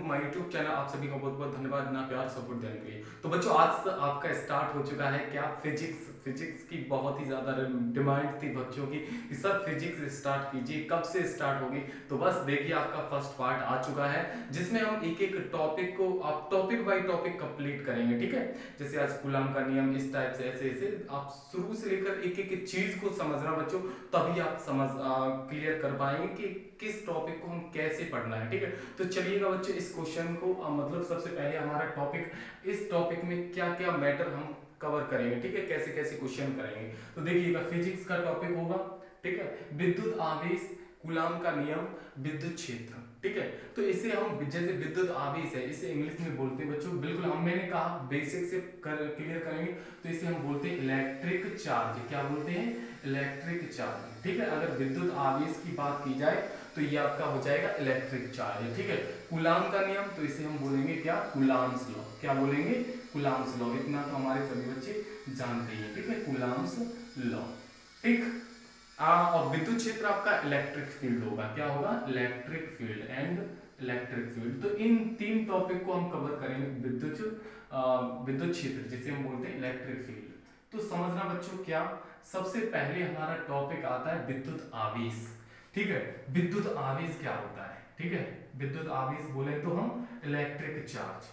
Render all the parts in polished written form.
My YouTube channel. आप सभी का बहुत बहुत धन्यवाद इतना प्यार सपोर्ट देने के लिए। तो बच्चों आज से आपका स्टार्ट हो चुका है क्या फिजिक्स। फिजिक्स की बहुत ही ज़्यादा डिमांड थी बच्चों की कि सर फिजिक्स स्टार्ट कीजिए, कब से स्टार्ट होगी। तो बस देखिए आपका फर्स्ट पार्ट आ चुका है जिसमें हम एक एक टॉपिक को आप टॉपिक बाय टॉपिक कंप्लीट करेंगे, ठीक है। जैसे आज कूलम का नियम, इस टाइप से ऐसे ऐसे आप शुरू से लेकर एक एक चीज़ को समझना बच्चों, तभी आप समझ क्लियर कर पाएंगे कि किस टॉपिक को हम कैसे पढ़ना है, ठीक है। तो चलिएगा बच्चों इस क्वेश्चन को मतलब सबसे पहले हमारा टॉपिक, इस टॉपिक में क्या क्या मैटर हम कवर करेंगे, ठीक है, कैसे कैसे क्वेश्चन करेंगे। तो देखिएगा फिजिक्स का टॉपिक होगा, ठीक है, विद्युत आवेश, कूलम का नियम, विद्युत क्षेत्र, ठीक है। तो इसे हम जैसे विद्युत आवेश है, इसे इंग्लिश में बोलते हैं बच्चों, बिल्कुल हम मैंने कहा बेसिक से क्लियर करेंगे। तो इसे हम बोलते हैं इलेक्ट्रिक चार्ज। क्या बोलते हैं? इलेक्ट्रिक चार्ज, ठीक है। अगर विद्युत आवेश की बात की जाए तो ये आपका हो जाएगा इलेक्ट्रिक चार्ज, ठीक है। कूलम का नियम, तो इसे हम बोलेंगे क्या? Coulomb's law. क्या बोलेंगे? Coulomb's law. इतना तो हमारे सभी बच्चे जानते ही हैं, ठीक है, कूलम्स लॉ, ठीक। और विद्युत क्षेत्र आपका इलेक्ट्रिक फील्ड होगा। क्या होगा? Electric field and electric field. तो इन तीन टॉपिक को हम कवर करेंगे। विद्युत क्षेत्र जिसे हम बोलते हैं इलेक्ट्रिक फील्ड। तो समझना बच्चों, क्या सबसे पहले हमारा टॉपिक आता है विद्युत आवेश, ठीक है। विद्युत आवेश क्या होता है, ठीक है। विद्युत आवेश बोले तो हम इलेक्ट्रिक चार्ज,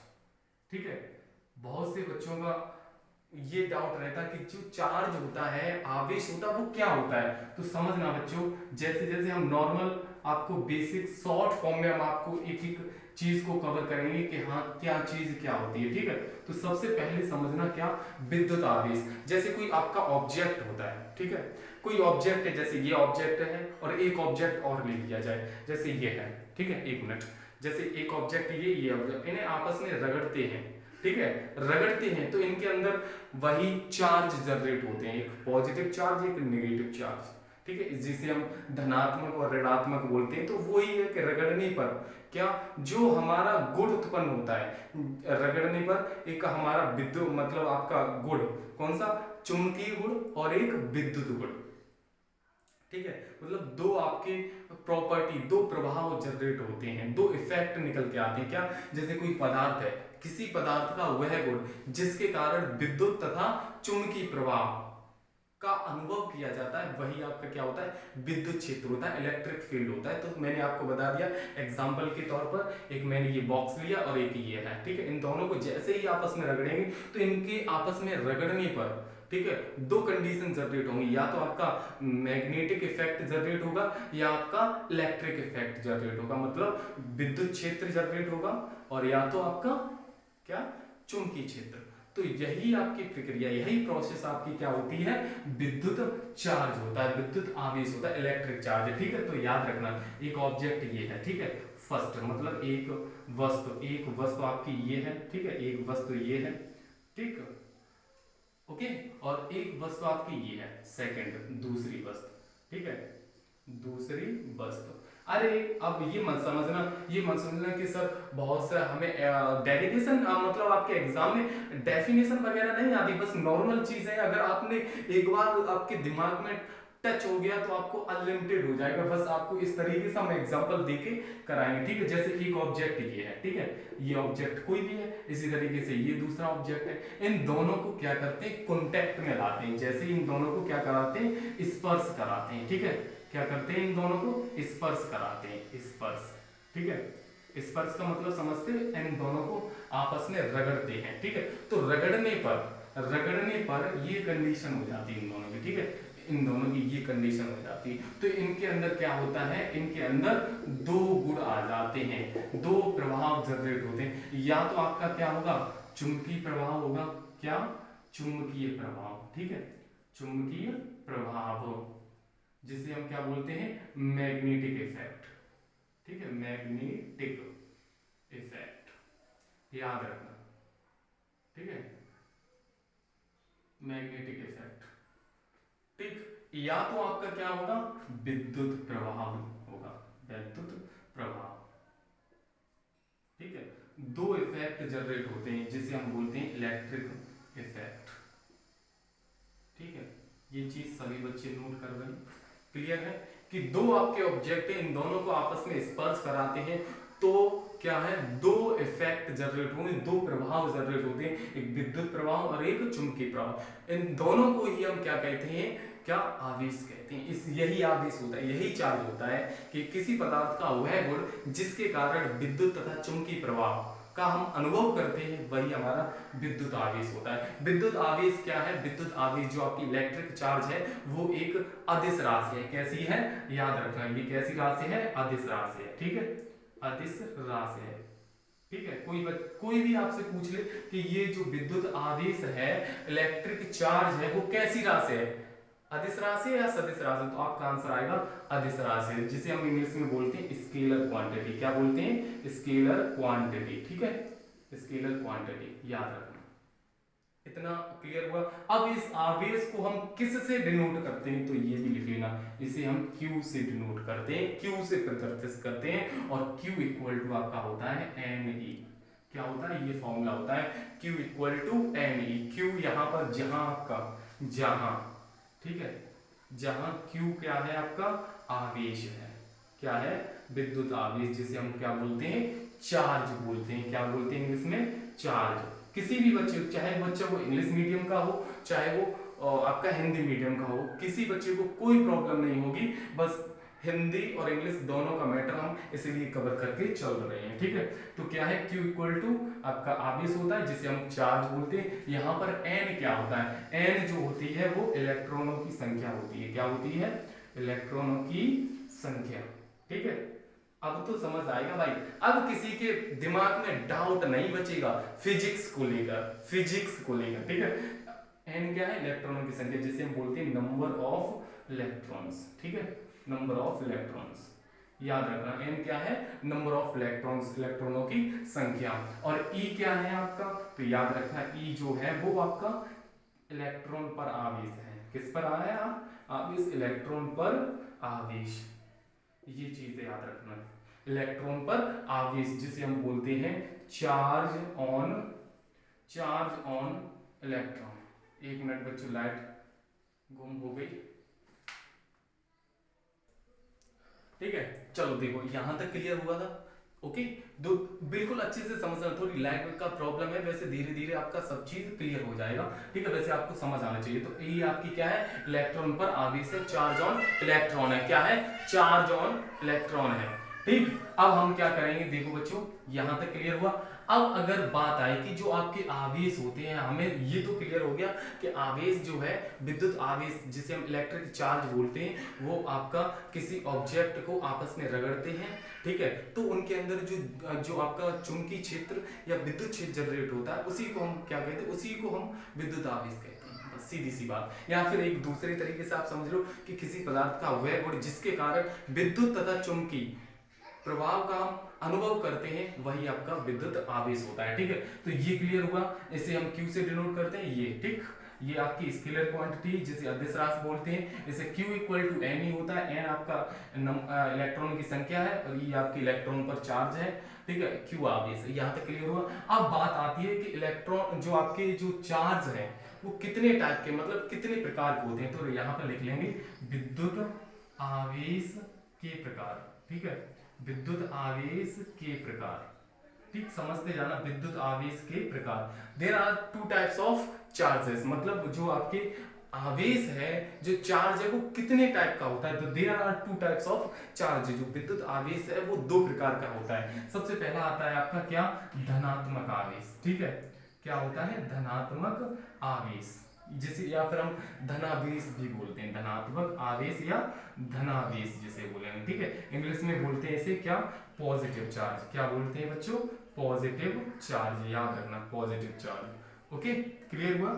ठीक है। बहुत से बच्चों का ये डाउट रहता है कि जो चार्ज होता है, आवेश होता है, वो क्या होता है। तो समझना बच्चों, जैसे जैसे हम नॉर्मल आपको बेसिक शॉर्ट फॉर्म में हम आपको एक एक चीज को कवर करेंगे कि हाँ क्या चीज क्या होती है, ठीक है। तो सबसे पहले समझना क्या, विद्युत आवेश। जैसे कोई आपका ऑब्जेक्ट होता है, ठीक है, कोई ऑब्जेक्ट है, जैसे ये ऑब्जेक्ट है और एक ऑब्जेक्ट और ले लिया जाए, जैसे ये है, ठीक है, एक मिनट। जैसे एक ऑब्जेक्ट ये ऑब्जेक्ट, इन्हें आपस में रगड़ते हैं, ठीक है, रगड़ते हैं तो इनके अंदर वही चार्ज जनरेट होते हैं, एक पॉजिटिव चार्ज एक नेगेटिव चार्ज, ठीक है, जिसे हम धनात्मक और ऋणात्मक बोलते हैं। तो वही है कि रगड़ने पर क्या जो हमारा गुण उत्पन्न होता है, रगड़ने पर एक हमारा विद्युत मतलब आपका गुण कौन सा? चुंबकीय गुण और एक विद्युत गुण, ठीक है। मतलब दो आपके प्रॉपर्टी, दो प्रभाव जनरेट होते हैं, दो इफेक्ट निकल के आते हैं। क्या? जैसे कोई पदार्थ है, किसी पदार्थ का वह गुण जिसके कारण विद्युत तथा चुंबकीय प्रभाव का अनुभव किया जाता है, वही आपका क्या होता है? विद्युत क्षेत्र होता है, इलेक्ट्रिक फील्ड होता है। तो मैंने आपको बता दिया एग्जांपल के तौर पर, एक मैंने ये बॉक्स लिया और एक ये है, ठीक है। इन दोनों को जैसे ही आपस में रगड़ेंगे तो इनके आपस में रगड़ने पर, ठीक है, दो कंडीशन जनरेट होंगी, या तो आपका मैग्नेटिक इफेक्ट जनरेट होगा या आपका इलेक्ट्रिक इफेक्ट जनरेट होगा, मतलब विद्युत क्षेत्र जनरेट होगा और या तो आपका क्या? चुंबकीय क्षेत्र। तो यही आपकी प्रक्रिया, यही प्रोसेस आपकी क्या होती है? विद्युत चार्ज होता है, विद्युत आवेश होता है, इलेक्ट्रिक चार्ज, ठीक है। तो याद रखना, एक ऑब्जेक्ट ये है, ठीक है, फर्स्ट मतलब एक वस्तु आपकी ये है, ठीक है, एक वस्तु ये है, ठीक, ओके। और एक वस्तु आपकी ये है, सेकंड दूसरी वस्तु, ठीक है, दूसरी वस्तु। अरे अब ये मत समझना कि सर बहुत सा हमें डेरिवेशन मतलब आपके एग्जाम में डेफिनेशन वगैरह नहीं आती, बस नॉर्मल चीज है। अगर आपने एक बार आपके दिमाग में टच हो गया तो आपको अनलिमिटेड हो जाएगा। बस आपको इस तरीके से हम एग्जांपल देके कराएंगे, ठीक है। जैसे एक ऑब्जेक्ट ये है, ठीक है, ये ऑब्जेक्ट कोई भी है, इसी तरीके से ये दूसरा ऑब्जेक्ट है। इन दोनों को क्या करते हैं? कॉन्टेक्ट में लाते हैं। जैसे इन दोनों को क्या कराते हैं? स्पर्श कराते हैं, ठीक है। क्या करते हैं? इन दोनों को स्पर्श कराते हैं, स्पर्श, ठीक है। स्पर्श का मतलब समझते हैं, इन दोनों को आपस में रगड़ते हैं, ठीक है। तो रगड़ने पर ये कंडीशन हो जाती है इन दोनों की, ठीक है, इन दोनों की ये कंडीशन हो जाती है। तो इनके अंदर क्या होता है? इनके अंदर दो गुण आ जाते हैं, दो प्रभाव जनरेट होते हैं। या तो आपका क्या होगा? चुंबकीय प्रभाव होगा। क्या? चुंबकीय प्रभाव, ठीक है, चुंबकीय प्रभाव, जिसे हम क्या बोलते हैं? मैग्नेटिक इफेक्ट, ठीक है, मैग्नेटिक इफेक्ट, याद रखना, ठीक है, मैग्नेटिक इफेक्ट, ठीक। या तो आपका क्या होगा? विद्युत प्रभाव होगा, विद्युत प्रभाव, ठीक है। दो इफेक्ट जनरेट होते हैं जिसे हम बोलते हैं इलेक्ट्रिक इफेक्ट, ठीक है। ये चीज सभी बच्चे नोट कर रहे हैं, क्लियर है कि दो आपके ऑब्जेक्ट हैं, इन दोनों को आपस में स्पर्श कराते हैं तो क्या है, दो इफेक्ट जनरेट होंगे, दो प्रभाव जनरेट होते हैं, एक विद्युत प्रभाव और एक चुंबकीय प्रभाव। इन दोनों को ही हम क्या कहते हैं, क्या आवेश कहते हैं। इस यही आवेश होता है, यही चार्ज होता है कि किसी पदार्थ का वह गुण जिसके कारण विद्युत तथा चुंबकीय प्रभाव का हम अनुभव करते हैं, वही हमारा विद्युत आवेश होता है। विद्युत आवेश क्या है, विद्युत आवेश जो आपकी इलेक्ट्रिक चार्ज है वो एक अदिश राशि है। कैसी है, याद रखना, ये कैसी राशि है, अदिश राशि है, ठीक है, अदिश राशि है, ठीक है। कोई भी आपसे पूछ ले कि ये जो विद्युत आवेश है, इलेक्ट्रिक चार्ज है, वो कैसी राशि है, अदिश राशि है या सदिश राशि, तो आपका आंसर आएगा अदिश राशि है, जिसे हम इंग्लिश में बोलते हैं स्केलर क्वांटिटी। क्या बोलते हैं, स्केलर क्वांटिटी, ठीक है, स्केलर क्वांटिटी, याद रखना। इतना क्लियर हुआ। अब इस आवेश को हम किस से डिनोट करते हैं, तो ये भी लिख लेना, इसे हम Q से डिनोट करते हैं, Q से प्रदर्शित करते हैं, और Q इक्वल टू आपका होता है Ne। क्या होता है, ये फॉर्मूला होता है Q equal to Ne। Q यहाँ पर जहां आपका, जहां, ठीक है, जहां Q क्या है, आपका आवेश है, क्या है, विद्युत आवेश, जिसे हम क्या बोलते हैं, चार्ज बोलते हैं। क्या बोलते हैं इंग्लिश में, चार्ज। किसी भी बच्चे, चाहे बच्चा वो इंग्लिश मीडियम का हो, चाहे वो आपका हिंदी मीडियम का हो, किसी बच्चे को कोई प्रॉब्लम नहीं होगी, बस हिंदी और इंग्लिश दोनों का मैटर हम इसीलिए कवर करके चल रहे हैं, ठीक है। तो क्या है, Q इक्वल टू आपका आवेश होता है, जिसे हम चार्ज बोलते हैं। यहाँ पर N क्या होता है, N जो होती है वो इलेक्ट्रॉनों की संख्या होती है। क्या होती है, इलेक्ट्रॉनों की संख्या, ठीक है। अब तो समझ आएगा भाई, अब किसी के दिमाग में डाउट नहीं बचेगा फिजिक्स को लेकर, फिजिक्स को लेकर, ठीक है। एन क्या है, इलेक्ट्रॉनों की संख्या, जिसे हम बोलते हैं नंबर ऑफ इलेक्ट्रॉन्स, ठीक है, नंबर ऑफ इलेक्ट्रॉन्स, याद रखना। एन क्या है, नंबर ऑफ इलेक्ट्रॉन्स, इलेक्ट्रॉनों की संख्या। और ई क्या है आपका, तो याद रखना, ई जो है वो आपका इलेक्ट्रॉन पर आवेश है। किस पर आया है, आवेश, इलेक्ट्रॉन पर आवेश, ये चीज याद रखना, इलेक्ट्रॉन पर आवेश, जिसे हम बोलते हैं charge on, charge on electron. एक मिनट बच्चों, लाइट गुम हो गई, ठीक है। चलो देखो, यहां तक क्लियर हुआ था, ओके। दो बिल्कुल अच्छे से समझना, थोड़ी लाइट का प्रॉब्लम है, वैसे धीरे धीरे आपका सब चीज क्लियर हो जाएगा, ठीक है। वैसे आपको समझ आना चाहिए। तो ये आपकी क्या है, इलेक्ट्रॉन पर आवेश है, चार्ज ऑन इलेक्ट्रॉन है, क्या है, चार्ज ऑन इलेक्ट्रॉन है, ठीक। अब हम क्या करेंगे, देखो बच्चों, यहां तक क्लियर हुआ। अब अगर बात आए कि जो आपके आवेश होते हैं, हमें ये तो क्लियर हो गया कि आवेश जो है, विद्युत आवेश, जिसे हम इलेक्ट्रिक चार्ज बोलते हैं, वो आपका किसी ऑब्जेक्ट को आपस में रगड़ते हैं, ठीक है। तो उनके अंदर जो जो आपका चुंबकीय क्षेत्र या विद्युत क्षेत्र जनरेट होता है, उसी को हम क्या कहते हैं, उसी को हम विद्युत आवेश कहते हैं, बस सीधी सी बात। या फिर एक दूसरे तरीके से आप समझ लो कि किसी पदार्थ का वह गुण जिसके कारण विद्युत तथा चुंबकीय प्रभाव का हम अनुभव करते हैं, वही आपका विद्युत आवेश होता है, ठीक है। तो ये क्लियर हुआ, इसे हम Q से डिनोट करते हैं, ये, ठीक। ये आपकी स्केलर क्वांटिटी, जिसे अदिश राशि बोलते हैं, इसे Q इक्वल टू Ne होता है। N आपका इलेक्ट्रॉन की संख्या है, और ये आपके इलेक्ट्रॉन पर चार्ज है, ठीक है, Q आवेश। यहाँ तक क्लियर हुआ। अब बात आती है कि इलेक्ट्रॉन, जो आपके जो चार्ज है, वो कितने टाइप के, मतलब कितने प्रकार के होते हैं, तो यहाँ पर लिख लेंगे विद्युत आवेश के प्रकार, ठीक है, विद्युत आवेश के प्रकार, ठीक, समझते जाना, विद्युत आवेश के प्रकार। There are two types of charges, मतलब जो आपके आवेश है, जो चार्ज है, वो कितने टाइप का होता है, तो there are two types of charge. जो विद्युत आवेश है वो दो प्रकार का होता है। सबसे पहला आता है आपका क्या, धनात्मक आवेश, ठीक है। क्या होता है, धनात्मक आवेश, जिसे या फिर हम धनावेश भी बोलते हैं, धनात्मक आवेश या धनावेश जिसे बोलेंगे, ठीक है। इंग्लिश में बोलते हैं इसे क्या, पॉजिटिव चार्ज। क्या बोलते हैं बच्चों, पॉजिटिव चार्ज, याद रखना, पॉजिटिव चार्ज, ओके, क्लियर हुआ।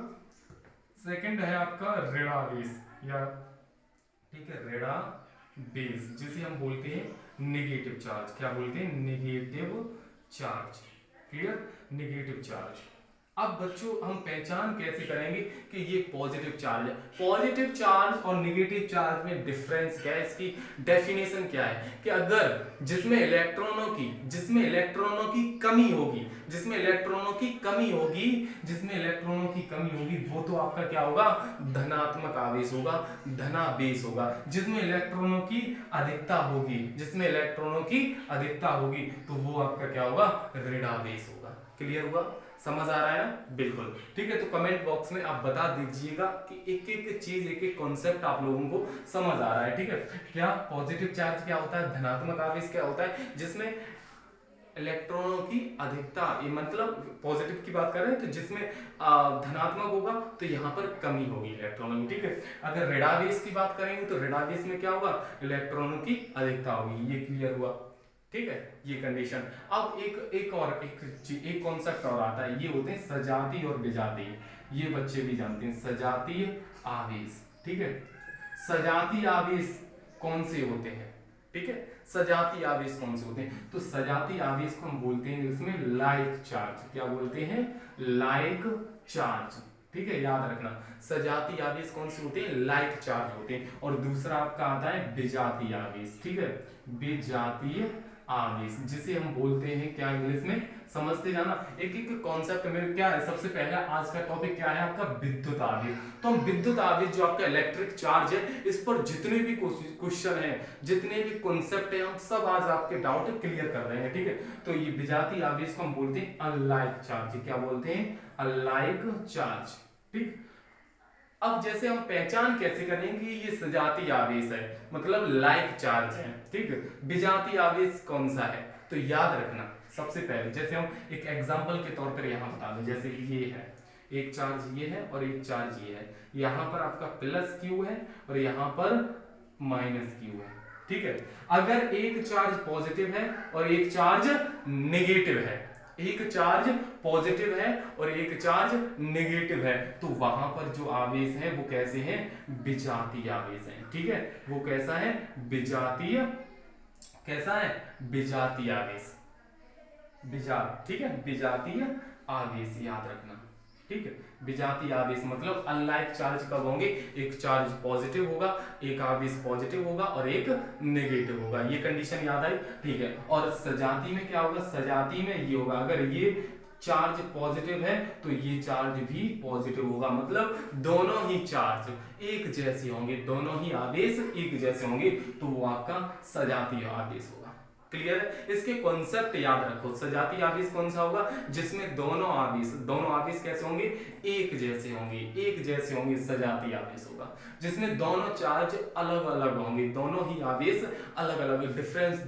सेकंड है आपका ऋणावेश, या ठीक है, ऋणावेश, जिसे हम बोलते हैं नेगेटिव चार्ज। क्या बोलते हैं, negative charge, clear, negative charge, अब बच्चों हम पहचान कैसे करेंगे कि ये पॉजिटिव चार्ज है। पॉजिटिव चार्ज और नेगेटिव चार्ज में डिफरेंस क्या है, इसकी डेफिनेशन क्या है कि अगर जिसमें इलेक्ट्रॉनों की कमी होगी, जिसमें इलेक्ट्रॉनों की कमी होगी वो तो आपका क्या होगा, धनात्मक आवेश होगा, धनावेश होगा। जिसमें इलेक्ट्रॉनों की अधिकता होगी तो वो आपका क्या होगा, ऋणावेश होगा। क्लियर हुआ, समझ आ रहा है ना, बिल्कुल ठीक है। तो कमेंट बॉक्स में आप बता दीजिएगा कि एक एक चीज, एक एक कॉन्सेप्ट आप लोगों को समझ आ रहा है, ठीक है। क्या पॉजिटिव चार्ज क्या होता है, धनात्मक आवेश क्या होता है, जिसमें इलेक्ट्रॉनों की अधिकता, ये मतलब पॉजिटिव की बात कर रहे हैं तो जिसमें धनात्मक होगा तो यहाँ पर कमी होगी इलेक्ट्रॉनों की, ठीक है। अगर ऋणावेश की बात करेंगे तो ऋणावेश में क्या होगा, इलेक्ट्रॉनों की अधिकता होगी। ये क्लियर हुआ, ठीक है, ये कंडीशन। अब एक कॉन्सेप्ट और आता है, ये होते हैं सजातीय और विजातीय। ये बच्चे भी जानते हैं सजातीय आवेश, ठीक है। सजातीय आवेश कौन से होते हैं, ठीक है, सजातीय आवेश कौन से होते हैं, तो सजातीय आवेश को हम बोलते हैं इसमें लाइक चार्ज। क्या बोलते हैं, लाइक चार्ज, ठीक है, याद रखना। सजातीय आवेश कौन से होते हैं, लाइक चार्ज होते हैं। और दूसरा आपका आता है विजातीय आवेश, ठीक है, विजातीय आवेश, जिसे हम बोलते हैं क्या, इंग्लिश में समझते जाना, एक एक कॉन्सेप्ट में क्या है। सबसे पहला आज का टॉपिक क्या है आपका, विद्युत आवेश। तो हम विद्युत आवेश जो आपका इलेक्ट्रिक चार्ज है, इस पर जितने भी क्वेश्चन है, जितने भी कॉन्सेप्ट है, हम सब आज आपके डाउट क्लियर कर रहे हैं, ठीक है। तो ये विजातीय आवेश को हम बोलते हैं अनलाइक चार्ज। क्या बोलते हैं, अनलाइक चार्ज, ठीक। अब जैसे हम पहचान कैसे करेंगे, ये सजातीय आवेश है, मतलब लाइक चार्ज है, ठीक है। विजातीय आवेश कौन सा है, तो याद रखना सबसे पहले, जैसे हम एक एग्जांपल के तौर पर यहां बता दें, जैसे ये है एक चार्ज, ये है और एक चार्ज ये है, यहां पर आपका प्लस क्यू है और यहां पर माइनस क्यू है, ठीक है। अगर एक चार्ज पॉजिटिव है और एक चार्ज नेगेटिव है, एक चार्ज पॉजिटिव है और एक चार्ज नेगेटिव है, तो वहां पर जो आवेश है वो कैसे हैं, विजातीय आवेश हैं, ठीक है। वो कैसा है, विजातीय, कैसा है, विजातीय आवेश, ठीक है, विजातीय आवेश, याद रखना, ठीक है। विजातीय आवेश मतलब अनलाइक चार्ज कब होंगे, एक चार्ज पॉजिटिव होगा, एक आवेश पॉजिटिव होगा और एक नेगेटिव होगा। ये कंडीशन याद आई, ठीक है। और सजातीय में क्या होगा, सजातीय में ये होगा, अगर ये चार्ज पॉजिटिव है तो ये चार्ज भी पॉजिटिव होगा, मतलब दोनों ही चार्ज एक जैसे होंगे, दोनों ही आवेश एक जैसे होंगे, तो वो आपका सजातीय आवेश होगा। क्लियर है, इसके कॉन्सेप्ट याद रखो। सजातीय आवेश कौन सा होगा, जिसमें दोनों आवेश कैसे होंगे, एक जैसे होंगे, सजातीय आवेश होगा। जिसमें दोनों चार्ज अलग अलग होंगे, दोनों ही आवेश अलग अलग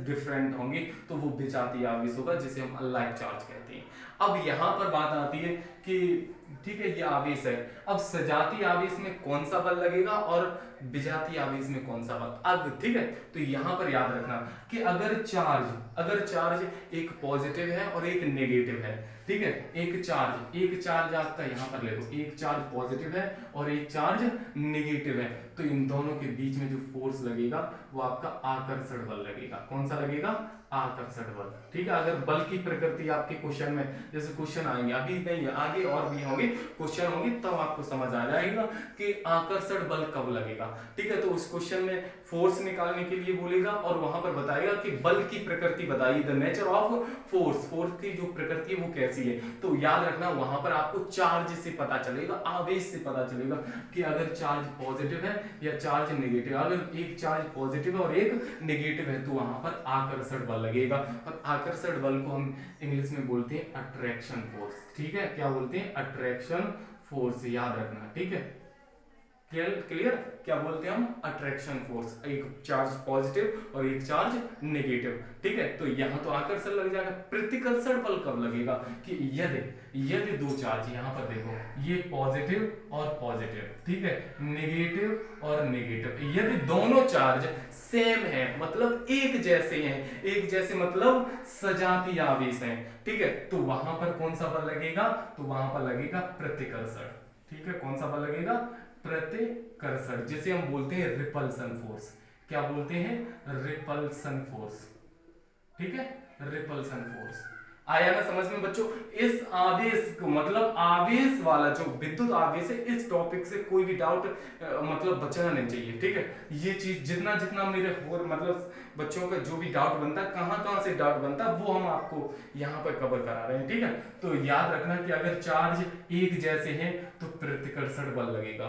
डिफरेंट होंगे, तो वो विजातीय आवेश होगा, जिसे हम अनलाइक चार्ज कहते हैं। अब यहां पर बात आती है कि ठीक है, ये आवेश है, अब सजातीय आवेश में कौन सा बल लगेगा और विजातीय आवेश में कौन सा बल, अब ठीक है। तो यहां पर याद रखना कि अगर चार्ज एक पॉजिटिव है और एक नेगेटिव है, ठीक है, एक चार्ज आपका यहां पर ले लो, एक चार्ज पॉजिटिव है और एक चार्ज नेगेटिव है, तो इन दोनों के बीच में जो फोर्स लगेगा वो आपका आकर्षण बल लगेगा। कौन सा लगेगा, आकर्षण बल, ठीक है। अगर बल की प्रकृति आपके क्वेश्चन में, जैसे क्वेश्चन आएंगे, अभी नहीं है, आगे और भी होंगे क्वेश्चन होंगे, तब आपको समझ आ जाएगा कि आकर्षण बल कब लगेगा, ठीक है। तो उस क्वेश्चन में फोर्स निकालने के लिए बोलेगा और वहां पर बताएगा कि बल की प्रकृति बताइए, द नेचर ऑफ फोर्स की जो प्रकृति है वो कैसी है। तो याद रखना वहां पर आपको चार्ज से पता चलेगा, आवेश से पता चलेगा कि अगर चार्ज पॉजिटिव है या चार्ज नेगेटिव। अगर एक चार्ज पॉजिटिव है और एक नेगेटिव है तो वहां पर आकर्षण बल लगेगा, और आकर्षण बल को हम इंग्लिश में बोलते हैं अट्रैक्शन फोर्स, ठीक है। क्या बोलते हैं, अट्रैक्शन फोर्स, याद रखना, ठीक है। क्लियर, क्या बोलते हैं हम, अट्रैक्शन फोर्स, एक चार्ज पॉजिटिव और एक चार्ज नेगेटिव, ठीक है। तो यहां तो आकर्षण लग जाएगा। प्रतिकर्षण बल कब लगेगा, कि यदि दो चार्ज, यहां पर देखो, ये पॉजिटिव और पॉजिटिव, ठीक है, नेगेटिव और नेगेटिव, यदि दोनों चार्ज सेम है, मतलब एक जैसे मतलब सजातीय आवेश है, ठीक है, तो वहां पर कौन सा बल लगेगा, तो वहां पर लगेगा प्रतिकर्षण, ठीक है। कौन सा बल लगेगा, प्रतिकर्षण, जिसे हम बोलते हैं रिपल्सन फोर्स। क्या बोलते हैं, रिपल्सन फोर्स, ठीक है, रिपल्सन फोर्स। आया ना समझ में बच्चों? इस आवेश को मतलब आवेश वाला जो विद्युत आवेश है, इस टॉपिक से कोई भी डाउट मतलब बचना नहीं चाहिए, ठीक है। ये चीज जितना जितना मेरे और मतलब बच्चों का जो भी डाउट बनता है, कहाँ कहाँ से डाउट बनता है, वो हम आपको यहाँ पर कवर करा रहे हैं, ठीक है। तो याद रखना कि अगर चार्ज एक जैसे हैं तो प्रतिकर्षण बल लगेगा,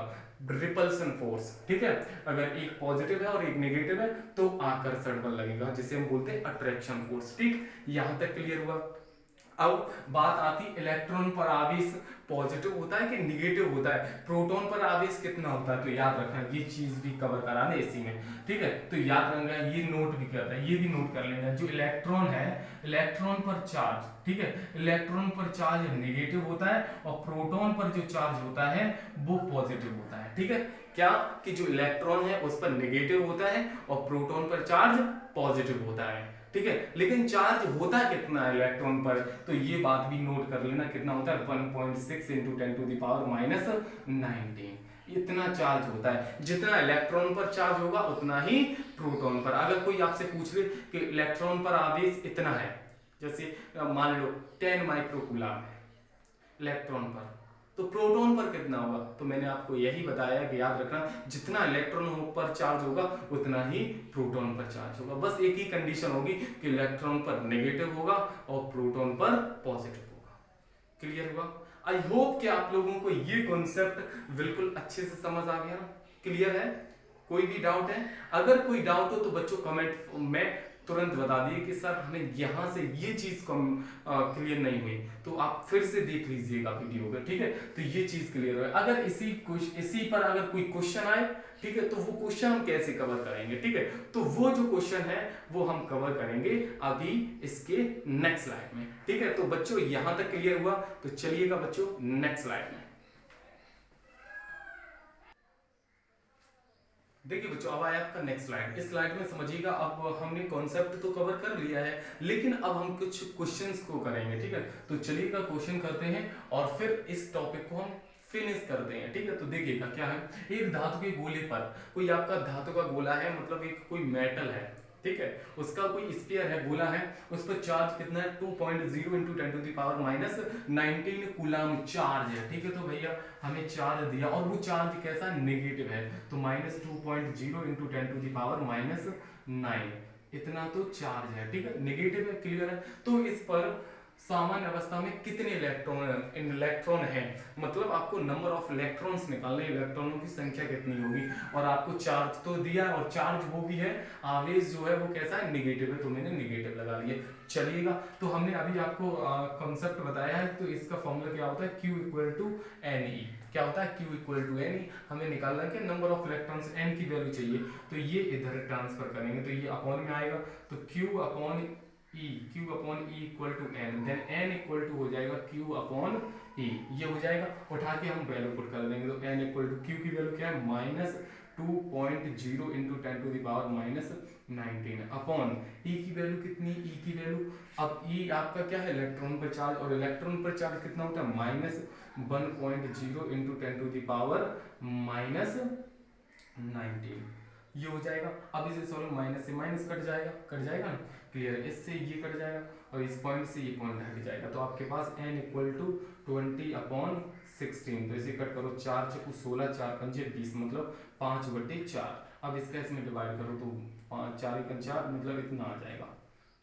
रिपल्सन फोर्स, ठीक है। अगर एक पॉजिटिव है और एक नेगेटिव है तो आकर्षण बल लगेगा, जिसे हम बोलते हैं अट्रैक्शन फोर्स, ठीक। यहां तक क्लियर हुआ। अब बात आती इलेक्ट्रॉन पर आवेश पॉजिटिव होता है कि निगेटिव होता है, प्रोटॉन पर आवेश कितना होता है, तो याद रखना ये चीज भी कवर कराने इसी में, ठीक है। तो याद रखना, ये नोट भी करता है, ये भी नोट कर लेना, जो इलेक्ट्रॉन है, इलेक्ट्रॉन पर चार्ज, ठीक है, इलेक्ट्रॉन पर चार्ज नेगेटिव होता है और प्रोटॉन पर जो चार्ज होता है वो पॉजिटिव होता है, ठीक है। क्या कि जो इलेक्ट्रॉन है उस पर नेगेटिव होता है और प्रोटॉन पर चार्ज पॉजिटिव होता है, ठीक है। लेकिन चार्ज होता कितना है इलेक्ट्रॉन पर, तो ये बात भी नोट कर लेना, कितना होता है 1.6 into 10 to the power minus 19, इतना चार्ज होता है। जितना इलेक्ट्रॉन पर चार्ज होगा उतना ही प्रोटॉन पर। अगर कोई आपसे पूछ ले कि इलेक्ट्रॉन पर आवेश इतना है, जैसे मान लो 10 माइक्रोकूलम इलेक्ट्रॉन पर, तो प्रोटॉन पर कितना होगा, तो मैंने आपको यही बताया कि याद रखना, जितना इलेक्ट्रॉन पर चार्ज होगा उतना ही प्रोटॉन पर चार्ज होगा। बस एक ही कंडीशन होगी कि इलेक्ट्रॉन पर नेगेटिव होगा और प्रोटॉन पर पॉजिटिव होगा। क्लियर हुआ? आई होप कि आप लोगों को ये कॉन्सेप्ट बिल्कुल अच्छे से समझ आ गया, क्लियर है? कोई भी डाउट है? अगर कोई डाउट हो तो बच्चों कमेंट में तुरंत बता दिए कि सर हमें यहाँ से ये चीज क्लियर नहीं हुई, तो आप फिर से देख लीजिएगा वीडियो को, ठीक है। तो ये चीज क्लियर हो, अगर इसी पर अगर कोई क्वेश्चन आए, ठीक है, तो वो क्वेश्चन हम कैसे कवर करेंगे, ठीक है। तो वो जो क्वेश्चन है वो हम कवर करेंगे अभी इसके नेक्स्ट स्लाइड में, ठीक है। तो बच्चों यहां तक क्लियर हुआ, तो चलिएगा बच्चों नेक्स्ट स्लाइड में। देखिए बच्चों, अब आया आपका नेक्स्ट स्लाइड। इस स्लाइड में समझिएगा, अब हमने कॉन्सेप्ट तो कवर कर लिया है, लेकिन अब हम कुछ क्वेश्चंस को करेंगे, ठीक है। तो चलिएगा क्वेश्चन करते हैं और फिर इस टॉपिक को हम फिनिश करते हैं, ठीक है। तो देखिएगा क्या है, एक धातु के गोले पर कोई आपका धातु का गोला है, मतलब एक कोई मेटल है, ठीक है, उसका कोई स्फीयर है, गोला है, उस पर चार्ज कितना है 2.0 into 10 to the power minus 19 coulomb charge है, ठीक है। तो भैया हमें चार्ज दिया और वो चार्ज कैसा है, नेगेटिव है, तो minus 2.0 into 10 to the power minus 9, इतना तो चार्ज है, ठीक है, नेगेटिव है, क्लियर है। तो इस पर सामान्य अवस्था में कितने इलेक्ट्रॉन है, मतलब आपको नंबर ऑफ इलेक्ट्रॉन्स निकालने, इलेक्ट्रॉनों की संख्या कितनी होगी, और आपको चार्ज तो दिया और चार्ज वो भी है, आवेश जो है वो कैसा है, नेगेटिव है, तो मैंने नेगेटिव लगा लिया। चलिएगा, तो हमने अभी आपको कॉन्सेप्ट बताया है, तो इसका फॉर्मूला क्या होता है, Q equal to N E, क्या होता है Q equal to N E, हमें निकालना है कि नंबर ऑफ इलेक्ट्रॉन्स n की वैल्यू चाहिए, तो ये इधर ट्रांसफर करेंगे, तो ये अपॉन में आएगा, तो Q upon E equal to N, then N equal to हो जाएगा Q अपॉन ई, ये हो जाएगा, उठा के हम वैल्यू पुट कर देंगे, तो एन इक्वल टू Q की वैल्यू क्या है, minus 2.0 into 10 to the power minus 19 upon E की वैल्यू कितनी, ई की वैल्यू, अब ई आपका क्या है, इलेक्ट्रॉन पर चार्ज, और इलेक्ट्रॉन पर चार्ज कितना होता है, minus 1.0 into 10 to the power minus 19, ये हो जाएगा। अब इसे सॉल्व, माइनस से माइनस कट जाएगा ना, क्लियर है, इससे ये कट जाएगा और इस पॉइंट से ये पॉइंट हट जाएगा, तो आपके पास n इक्वल टू 20 अपॉन 16, तो इसे कट करो, 4 चकू 16, 4 पंजे 20, मतलब 5/4। अब इसका इसमें डिवाइड करो तो 5 4 4 मतलब इतना आ जाएगा,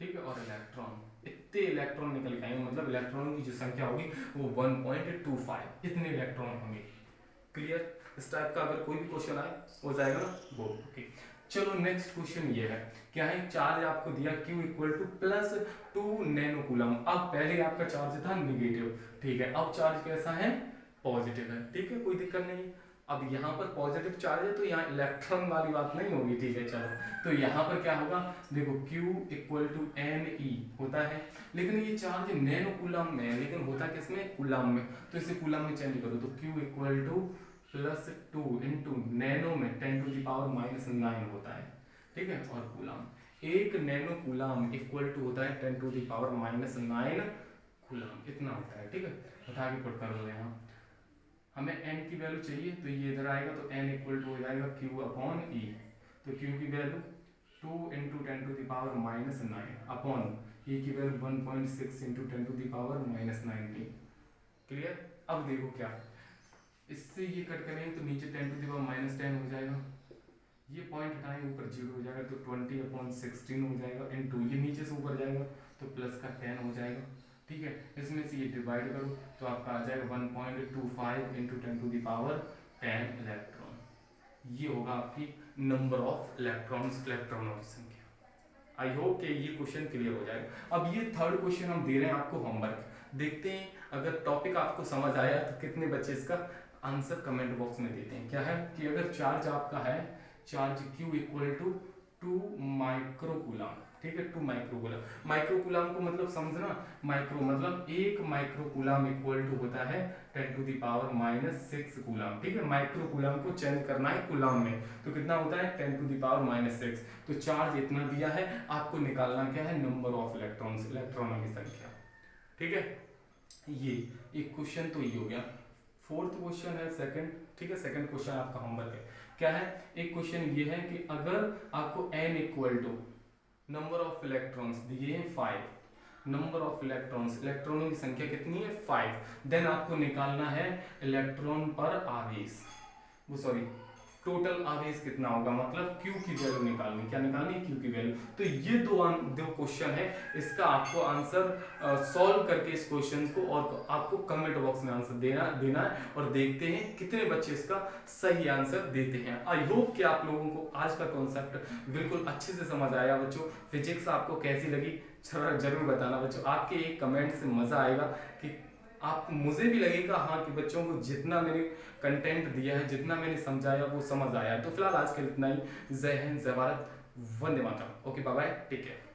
ठीक है। और इलेक्ट्रॉन, इतने इलेक्ट्रॉन निकल के आएंगे, मतलब इलेक्ट्रॉनों की जो संख्या होगी वो 1.25, इतने इलेक्ट्रॉन होंगे, क्लियर। इस टाइप का अगर कोई भी क्वेश्चन आए हो जाएगा ना वो, ओके। चलो नेक्स्ट क्वेश्चन ये है, क्या है, चार्ज आपको दिया Q equal two plus 2 nano coulomb, अब पहले आपका चार्ज था नेगेटिव, ठीक है, अब चार्ज कैसा है, पॉजिटिव है, ठीक है, कोई दिक्कत नहीं। अब यहाँ पर पॉजिटिव चार्ज है तो यहाँ इलेक्ट्रॉन वाली बात नहीं होगी, ठीक है। चलो, तो यहाँ पर क्या होगा, देखो Q equal to N E होता है, लेकिन ये चार्ज नैनो कूलम में है, लेकिन होता किसमें, कूलम में, तो इसे कूलम में चेंज करो, तो Q equal two plus 2 into nano में 10 टू द पावर माइनस 9 होता है, ठीक है, और कूलम, एक नैनो कूलम इक्वल टू होता है 10 to the power minus 9 coulomb, इतना होता है, ठीक है। उठा के पुट कर दो यहाँ, हमें n की वैल्यू चाहिए, तो ये इधर आएगा, तो n इक्वल टू हो जाएगा Q अपॉन ई, तो Q की value 2 into 10 to the power minus 9 upon ये की वैल्यू 1.6 इंटू 10⁻⁻⁹। क्लियर। अब देखो क्या, इससे ये कट करेंगे तो नीचे 10⁻⁻10 हो जाएगा, ये पॉइंट हटाएंगे ऊपर 0 हो जाएगा तो 20/16 हो जाएगा, इनटू ये नीचे से ऊपर जाएगा तो प्लस का 10 हो जाएगा। ठीक है, इसमें से ये डिवाइड करो तो आपका आ जाएगा 1.25 इंटू 10⁻10 इलेक्ट्रॉन। ये होगा आपकी नंबर ऑफ इलेक्ट्रॉन्स, इलेक्ट्रॉनों की संख्या। आई होप कि ये क्वेश्चन क्लियर हो जाएगा। अब ये थर्ड क्वेश्चन हम दे रहे हैं आपको होमवर्क, देखते हैं अगर टॉपिक आपको समझ आया तो कितने बच्चे इसका आंसर कमेंट बॉक्स में देते हैं। क्या है कि अगर चार्ज आपका है, charge Q equal to 2 microcoulomb, ठीक है, 2 माइक्रोकूलम। माइक्रोकूलम को मतलब समझना, माइक्रो मतलब 1 माइक्रोकूलम इक्वल टू होता है 10⁻⁻6 कूलम। ठीक है, माइक्रोकूलम को चेंज करना है कूलम में तो कितना होता है 10⁻⁻6। तो चार्ज इतना दिया है, आपको निकालना क्या है, नंबर ऑफ इलेक्ट्रॉन्स, इलेक्ट्रॉनों की संख्या। ठीक है, ये एक क्वेश्चन तो ये हो गया। फोर्थ क्वेश्चन है सेकंड, ठीक है, सेकंड क्वेश्चन आपका होमवर्क है। क्या है, एक क्वेश्चन ये है कि अगर आपको n equal to number of electrons दिए हैं 5, नंबर ऑफ इलेक्ट्रॉन्स, इलेक्ट्रॉनों की संख्या कितनी है 5, देन आपको निकालना है इलेक्ट्रॉन पर आवेश, वो सॉरी टोटल आवेश कितना होगा, मतलब Q की वैल्यू निकालनी, क्या निकालनी, Q की वैल्यू। तो ये दो क्वेश्चन है, इसका आपको आंसर सॉल्व करके इस क्वेश्चन को और आपको कमेंट बॉक्स में आंसर देना है और देखते हैं कितने बच्चे इसका सही आंसर देते हैं। आई होप कि आप लोगों को आज का कॉन्सेप्ट बिल्कुल अच्छे से समझ आया बच्चों। फिजिक्स आपको कैसी लगी जरूर बताना बच्चों, आपके एक कमेंट से मजा आएगा कि आप, मुझे भी लगेगा हाँ कि बच्चों को जितना मैंने कंटेंट दिया है, जितना मैंने समझाया वो समझ आया। तो फिलहाल आज के लिए इतना ही। जय हिंद, जय Bharat, Vande Mataram. Okay, bye bye, take care.